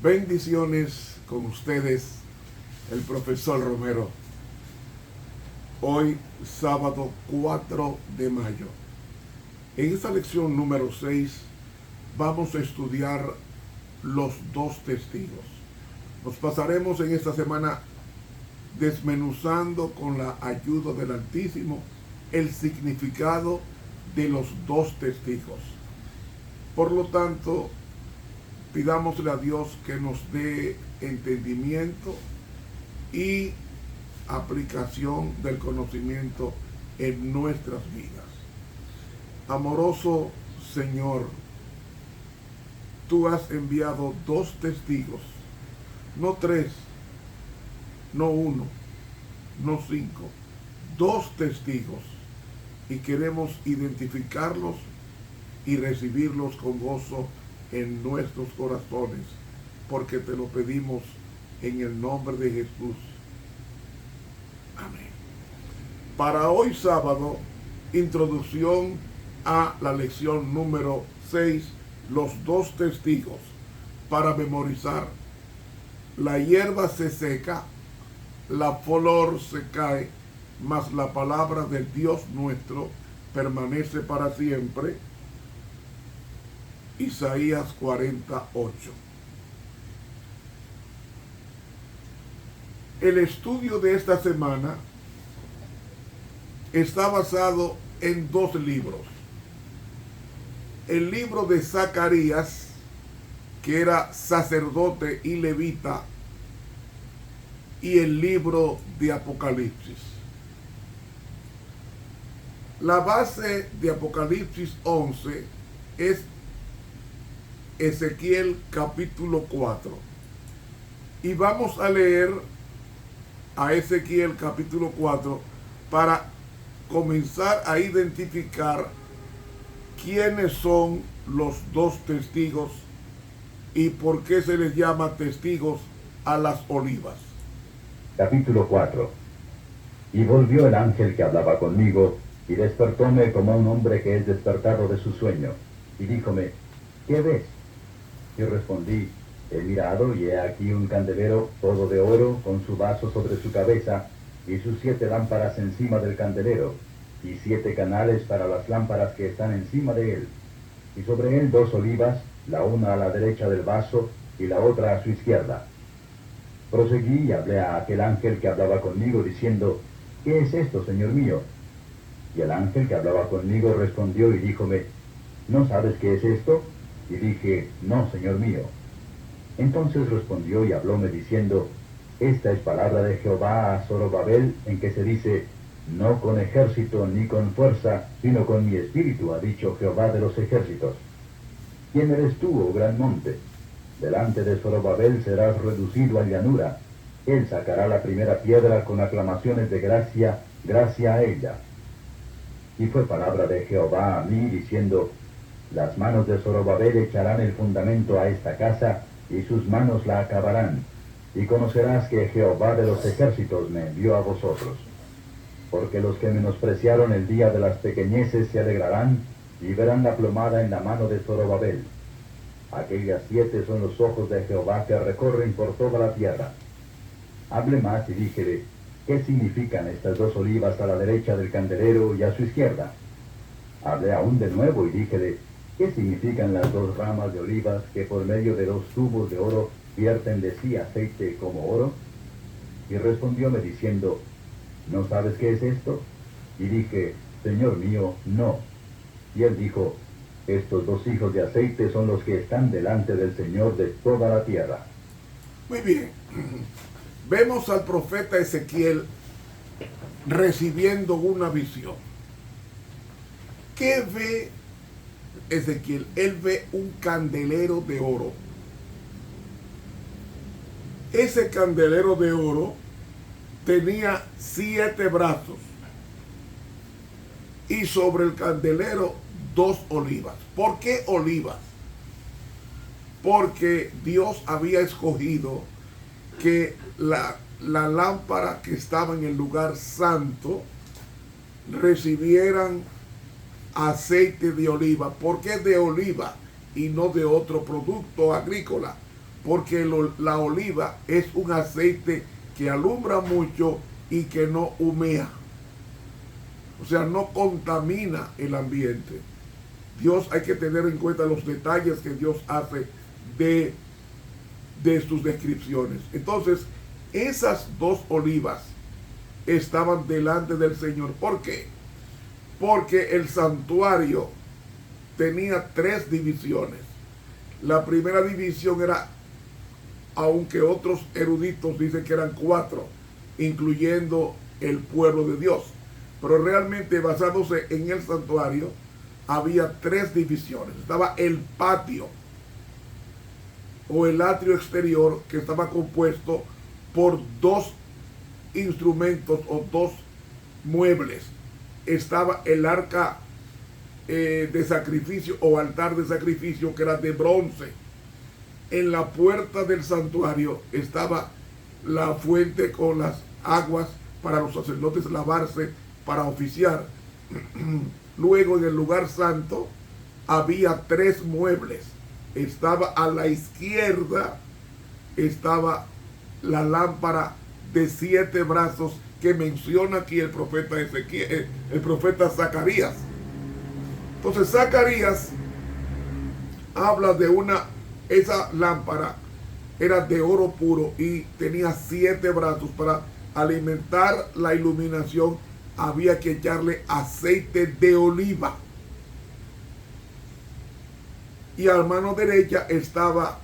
Bendiciones con ustedes, el profesor Romero. Hoy, sábado 4 de mayo. En esta lección número 6 vamos a estudiar los dos testigos. Nos pasaremos en esta semana desmenuzando con la ayuda del Altísimo el significado de los dos testigos. Por lo tanto, pidámosle a Dios que nos dé entendimiento y aplicación del conocimiento en nuestras vidas. Amoroso Señor, tú has enviado dos testigos, no tres, no uno, no cinco, dos testigos, y queremos identificarlos y recibirlos con gozo en nuestros corazones, porque te lo pedimos en el nombre de Jesús. Amén. Para hoy sábado, introducción a la lección número 6, los dos testigos. Para memorizar: la hierba se seca, la flor se cae, mas la palabra del Dios nuestro permanece para siempre. Isaías 48. El estudio de esta semana está basado en dos libros. El libro de Zacarías, que era sacerdote y levita, y el libro de Apocalipsis. La base de Apocalipsis 11 es Ezequiel capítulo 4. Y vamos a leer a Ezequiel capítulo 4 para comenzar a identificar quiénes son los dos testigos y por qué se les llama testigos a las olivas. Capítulo 4. Y volvió el ángel que hablaba conmigo, y despertóme como un hombre que es despertado de su sueño, y díjome: ¿qué ves? Y respondí: he mirado, y he aquí un candelero todo de oro, con su vaso sobre su cabeza, y sus 7 lámparas encima del candelero, y 7 canales para las lámparas que están encima de él, y sobre él 2 olivas, la una a la derecha del vaso, y la otra a su izquierda. Proseguí y hablé a aquel ángel que hablaba conmigo, diciendo: ¿qué es esto, Señor mío? Y el ángel que hablaba conmigo respondió y díjome: ¿no sabes qué es esto? Y dije: no, Señor mío. Entonces respondió y hablóme diciendo: esta es palabra de Jehová a Zorobabel, en que se dice: no con ejército ni con fuerza, sino con mi espíritu, ha dicho Jehová de los ejércitos. ¿Quién eres tú, oh gran monte? Delante de Zorobabel serás reducido a llanura. Él sacará la primera piedra con aclamaciones de gracia, gracia a ella. Y fue palabra de Jehová a mí, diciendo: las manos de Zorobabel echarán el fundamento a esta casa, y sus manos la acabarán. Y conocerás que Jehová de los ejércitos me envió a vosotros. Porque los que menospreciaron el día de las pequeñeces se alegrarán, y verán la plomada en la mano de Zorobabel. Aquellas 7 son los ojos de Jehová que recorren por toda la tierra. Hablé más y díjele: ¿qué significan estas 2 olivas a la derecha del candelero y a su izquierda? Hablé aún de nuevo y díjele: ¿qué significan las 2 ramas de olivas que por medio de 2 tubos de oro vierten de sí aceite como oro? Y respondióme diciendo: ¿no sabes qué es esto? Y dije: Señor mío, no. Y él dijo: estos 2 hijos de aceite son los que están delante del Señor de toda la tierra. Muy bien. Vemos al profeta Ezequiel recibiendo una visión. ¿Qué ve Ezequiel? Él ve un candelero de oro. Ese candelero de oro tenía 7 brazos y sobre el candelero 2 olivas. ¿Por qué olivas? Porque Dios había escogido que la lámpara que estaba en el lugar santo recibieran aceite de oliva. ¿Por qué de oliva y no de otro producto agrícola? Porque la oliva es un aceite que alumbra mucho y que no humea. O sea, no contamina el ambiente. Dios, hay que tener en cuenta los detalles que Dios hace de sus descripciones. Entonces, esas dos olivas estaban delante del Señor. ¿Por qué? Porque el santuario tenía 3 divisiones. La primera división era, aunque otros eruditos dicen que eran 4, incluyendo el pueblo de Dios. Pero realmente, basándose en el santuario, había 3 divisiones. Estaba el patio o el atrio exterior, que estaba compuesto por 2 instrumentos o 2 muebles. Estaba el arca de sacrificio o altar de sacrificio, que era de bronce. En la puerta del santuario estaba la fuente con las aguas para los sacerdotes lavarse, para oficiar. Luego, en el lugar santo había 3 muebles. Estaba a la izquierda, estaba la lámpara de 7 brazos que menciona aquí el profeta Ezequiel, el profeta Zacarías. Entonces Zacarías habla de esa lámpara era de oro puro y tenía 7 brazos. Para alimentar la iluminación había que echarle aceite de oliva. Y a la mano derecha estaba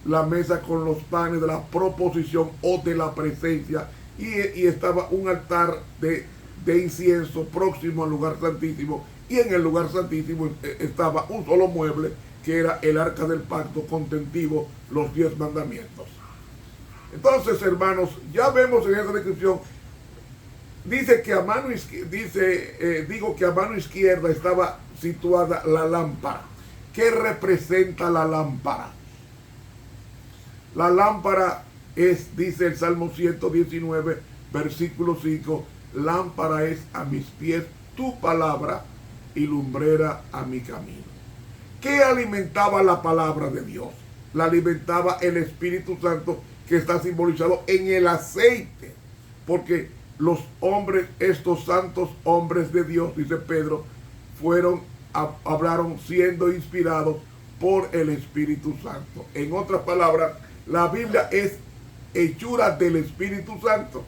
la mesa con los panes de la proposición o de la presencia, y estaba un altar de incienso próximo al lugar santísimo, y en el lugar santísimo estaba un solo mueble, que era el arca del pacto contentivo, los 10 mandamientos. Entonces, hermanos, ya vemos en esta descripción, dice que a mano izquierda estaba situada la lámpara. ¿Qué representa la lámpara? La lámpara es, dice el Salmo 119, versículo 5, lámpara es a mis pies tu palabra y lumbrera a mi camino. ¿Qué alimentaba la palabra de Dios? La alimentaba el Espíritu Santo, que está simbolizado en el aceite. Porque los hombres, estos santos hombres de Dios, dice Pedro, hablaron siendo inspirados por el Espíritu Santo. En otras palabras, la Biblia es hechura del Espíritu Santo.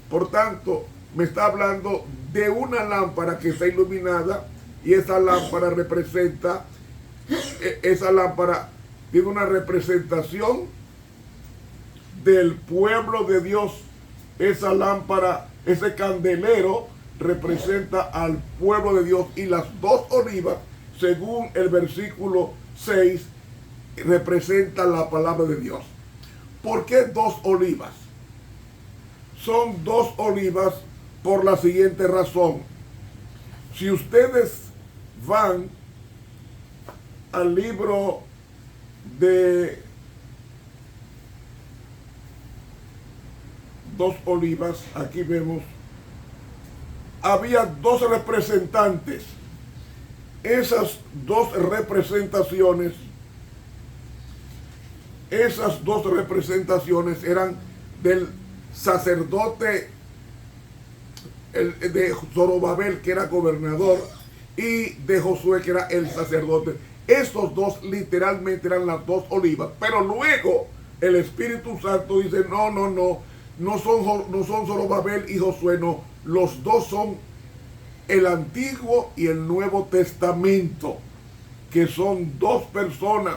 Por tanto, me está hablando de una lámpara que está iluminada, y esa lámpara tiene una representación del pueblo de Dios. Esa lámpara, ese candelero, representa al pueblo de Dios, y las 2 olivas, según el versículo 6, representan la palabra de Dios. ¿Por qué 2 olivas? Son 2 olivas por la siguiente razón. Si ustedes van al libro de 2 olivas, aquí vemos, había 2 representantes. Esas 2 representaciones eran del sacerdote de Zorobabel, que era gobernador, y de Josué, que era el sacerdote. Estos 2 literalmente eran las 2 olivas. Pero luego el Espíritu Santo dice, no son Zorobabel y Josué, no. Los 2 son el Antiguo y el Nuevo Testamento, que son 2 personas.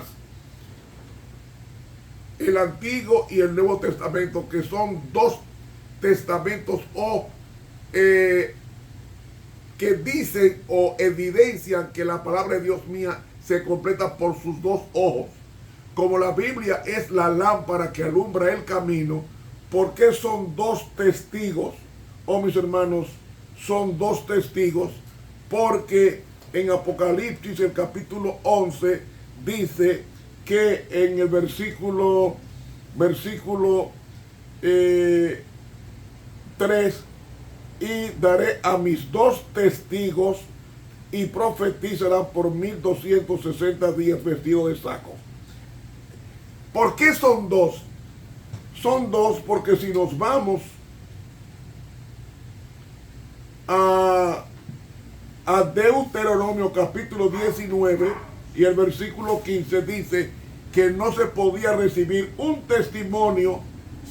El Antiguo y el Nuevo Testamento, que son 2 testamentos que dicen o evidencian que la palabra de Dios mía se completa por sus 2 ojos. Como la Biblia es la lámpara que alumbra el camino, ¿por qué son 2 testigos? Oh, mis hermanos, son 2 testigos, porque en Apocalipsis, el capítulo 11, dice que en el versículo 3, y daré a mis 2 testigos y profetizarán por 1260 días vestidos de saco. ¿Por qué son 2? Son 2 porque si nos vamos a Deuteronomio capítulo 19 y el versículo 15 dice que no se podía recibir un testimonio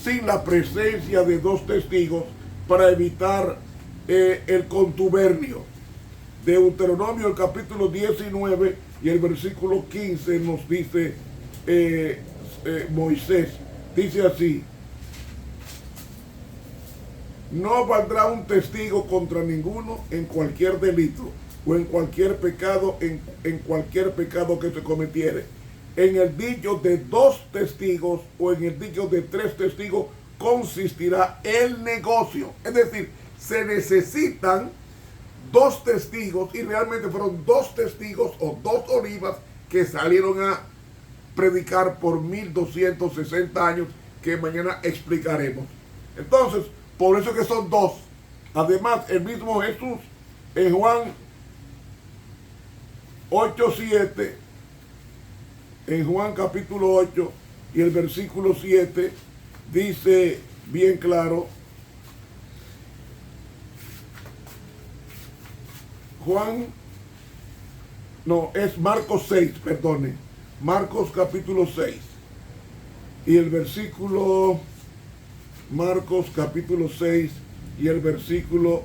sin la presencia de 2 testigos para evitar el contubernio. Deuteronomio el capítulo 19 y el versículo 15 nos dice Moisés, dice así: no valdrá un testigo contra ninguno en cualquier delito o en cualquier pecado, en cualquier pecado que se cometiere. En el dicho de 2 testigos o en el dicho de 3 testigos consistirá el negocio. Es decir, se necesitan 2 testigos y realmente fueron 2 testigos o 2 olivas que salieron a predicar por 1260 años, que mañana explicaremos. Entonces, por eso que son 2. Además, el mismo Jesús en Juan 8:7, en Juan capítulo 8 y el versículo 7, dice bien claro, es Marcos 6, perdone, Marcos capítulo 6 y el versículo, Marcos capítulo 6 y el versículo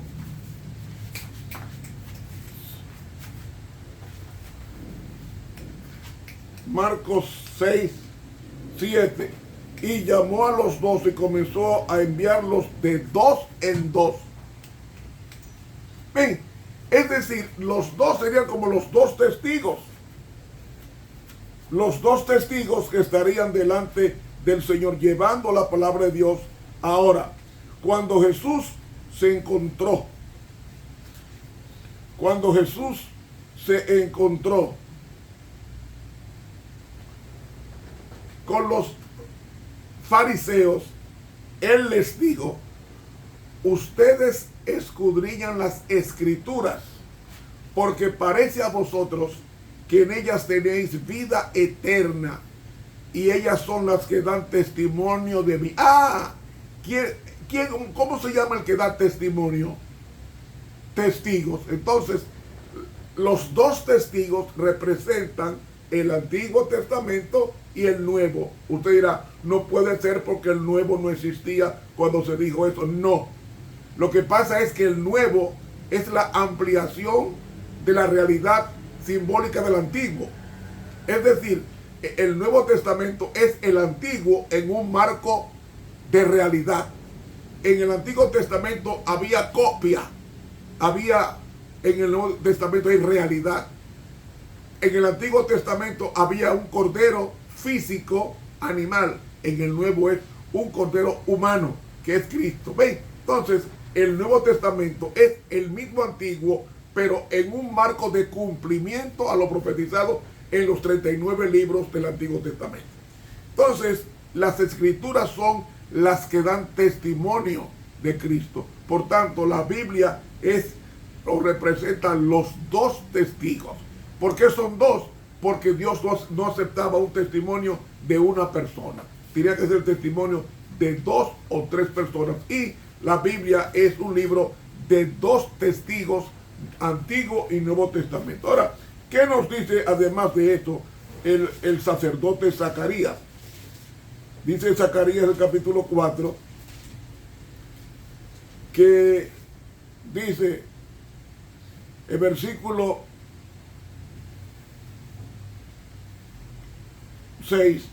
6:7, y llamó a los 12 y comenzó a enviarlos de 2 en 2. Ven, es decir, los 2 serían como los 2 testigos. Los 2 testigos que estarían delante del Señor llevando la palabra de Dios. Ahora, cuando Jesús se encontró con los fariseos, Él les dijo: ustedes escudriñan las escrituras, porque parece a vosotros que en ellas tenéis vida eterna, y ellas son las que dan testimonio de mí. ¿Cómo se llama el que da testimonio? Testigos. Entonces, los 2 testigos representan el Antiguo Testamento y el Nuevo. Usted dirá, no puede ser porque el Nuevo no existía cuando se dijo eso. No. Lo que pasa es que el Nuevo es la ampliación de la realidad simbólica del Antiguo. Es decir, el Nuevo Testamento es el Antiguo en un marco de realidad. En el Antiguo Testamento había copia, en el Nuevo Testamento hay realidad. En el Antiguo Testamento había un cordero físico, animal. En el Nuevo es un cordero humano, que es Cristo. ¿Ven? Entonces, el Nuevo Testamento es el mismo Antiguo, pero en un marco de cumplimiento a lo profetizado en los 39 libros del Antiguo Testamento. Entonces, las Escrituras son las que dan testimonio de Cristo. Por tanto, la Biblia representa los 2 testigos. ¿Por qué son 2? Porque Dios no aceptaba un testimonio de una persona. Tenía que ser el testimonio de 2 o 3 personas. Y la Biblia es un libro de 2 testigos, Antiguo y Nuevo Testamento. Ahora, ¿qué nos dice además de esto el sacerdote Zacarías? Dice Zacarías en el capítulo 4 que dice el versículo 6: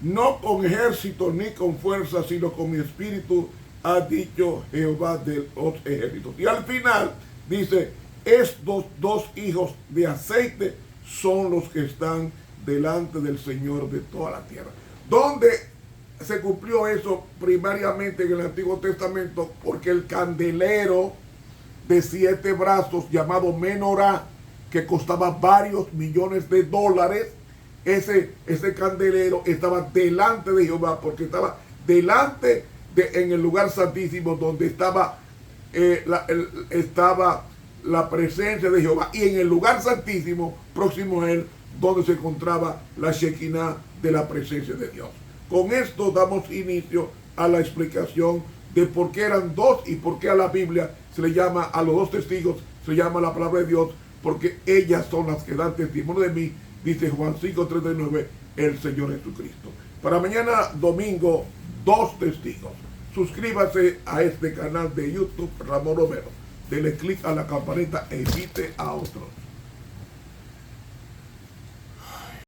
no con ejército ni con fuerza, sino con mi espíritu, ha dicho Jehová de los ejércitos. Y al final dice: estos 2 hijos de aceite son los que están delante del Señor de toda la tierra. ¿Dónde se cumplió eso? Primariamente en el Antiguo Testamento, porque el candelero de 7 brazos llamado Menorá, que costaba varios millones de dólares, ese candelero estaba delante de Jehová, porque estaba delante en el lugar santísimo, donde estaba estaba la presencia de Jehová, y en el lugar santísimo próximo a él, donde se encontraba la Shekinah de la presencia de Dios. Con esto damos inicio a la explicación de por qué eran dos y por qué a la Biblia se le llama, a los dos testigos se llama la palabra de Dios, porque ellas son las que dan testimonio de mí, dice Juan 5:39, el Señor Jesucristo. Para mañana domingo, dos testigos. Suscríbase a este canal de YouTube, Ramón Romero. Dele clic a la campanita e invite a otros.